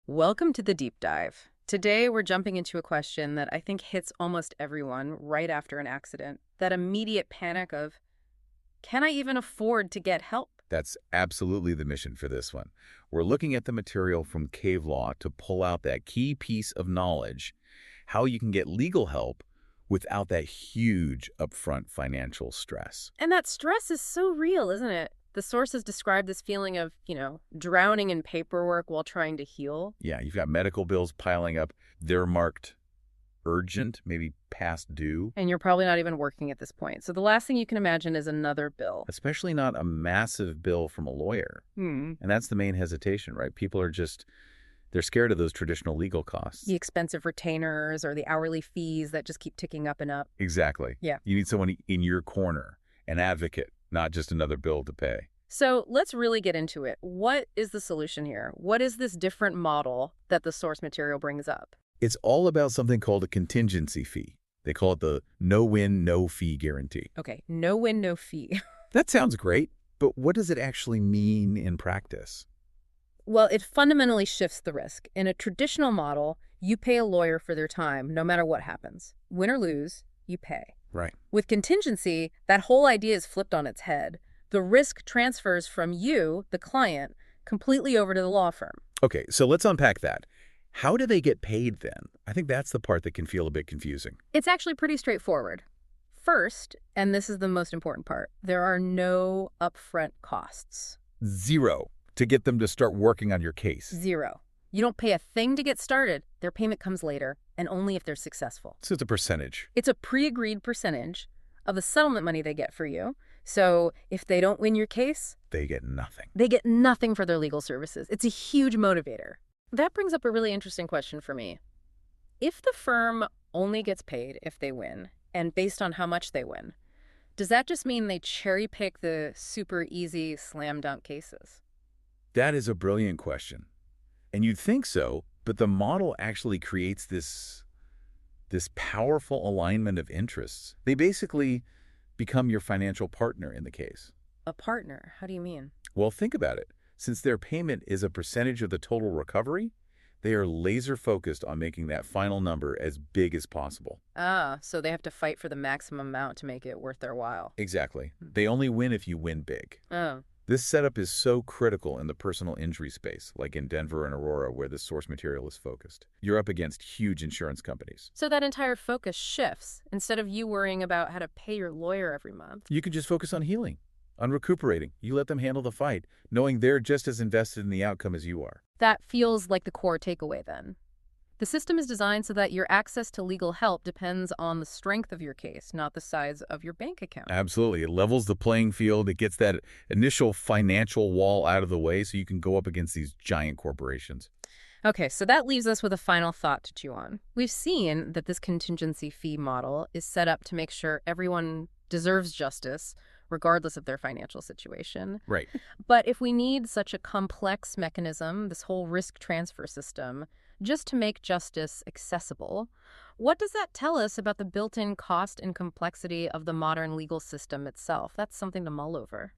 Welcome to the deep dive. Today, we're jumping into a question that I think hits almost everyone right after an accident. That immediate panic of, can I even afford to get help? That's absolutely the mission for this one. We're looking at the material from cave law to pull out that key piece of knowledge, how you can get legal help without that huge upfront financial stress. And that stress is so real, isn't it? The sources describe this feeling of, drowning in paperwork while trying to heal. Yeah, you've got medical bills piling up. They're marked urgent, maybe past due. And you're probably not even working at this point. So the last thing you can imagine is another bill. Especially not a massive bill from a lawyer. And that's the main hesitation, right? People are they're scared of those traditional legal costs. The expensive retainers or the hourly fees that just keep ticking up and up. Exactly. Yeah. You need someone in your corner, an advocate, not just another bill to pay. So let's really get into it. What is the solution here? What is this different model that the source material brings up? It's all about something called a contingency fee. They call it the no-win, no-fee guarantee. Okay, no win, no fee. That sounds great, but what does it actually mean in practice? Well, it fundamentally shifts the risk. In a traditional model, you pay a lawyer for their time, no matter what happens. Win or lose, you pay. Right. With contingency, that whole idea is flipped on its head. The risk transfers from you, the client, completely over to the law firm. Okay, so let's unpack that. How do they get paid then? I think that's the part that can feel a bit confusing. It's actually pretty straightforward. First, and this is the most important part, there are no upfront costs. Zero to get them to start working on your case. Zero. You don't pay a thing to get started. Their payment comes later, and only if they're successful. So it's a percentage. It's a pre-agreed percentage of the settlement money they get for you. So if they don't win your case, They get nothing. they get nothing for their legal services. It's a huge motivator. That brings up a really interesting question for me. If the firm only gets paid if they win, and based on how much they win, does that just mean they cherry pick the super easy slam dunk cases? That is a brilliant question. And you'd think so, but the model actually creates this powerful alignment of interests. They basically become your financial partner in the case. A partner? How do you mean? Well, think about it. Since their payment is a percentage of the total recovery, they are laser focused on making that final number as big as possible. Ah, so they have to fight for the maximum amount to make it worth their while. Exactly. They only win if you win big. Oh, This setup is so critical in the personal injury space, like in Denver and Aurora, where the source material is focused. You're up against huge insurance companies. so that entire focus shifts. Instead of you worrying about how to pay your lawyer every month, You can just focus on healing, on recuperating. You let them handle the fight, knowing they're just as invested in the outcome as you are. that feels like the core takeaway then. The system is designed so that your access to legal help depends on the strength of your case, not the size of your bank account. Absolutely. It levels the playing field. It gets that initial financial wall out of the way so you can go up against these giant corporations. Okay, so that leaves us with a final thought to chew on. We've seen that this contingency fee model is set up to make sure everyone deserves justice, regardless of their financial situation. Right. But if we need such a complex mechanism, this whole risk transfer system, just to make justice accessible, what does that tell us about the built-in cost and complexity of the modern legal system itself? That's something to mull over.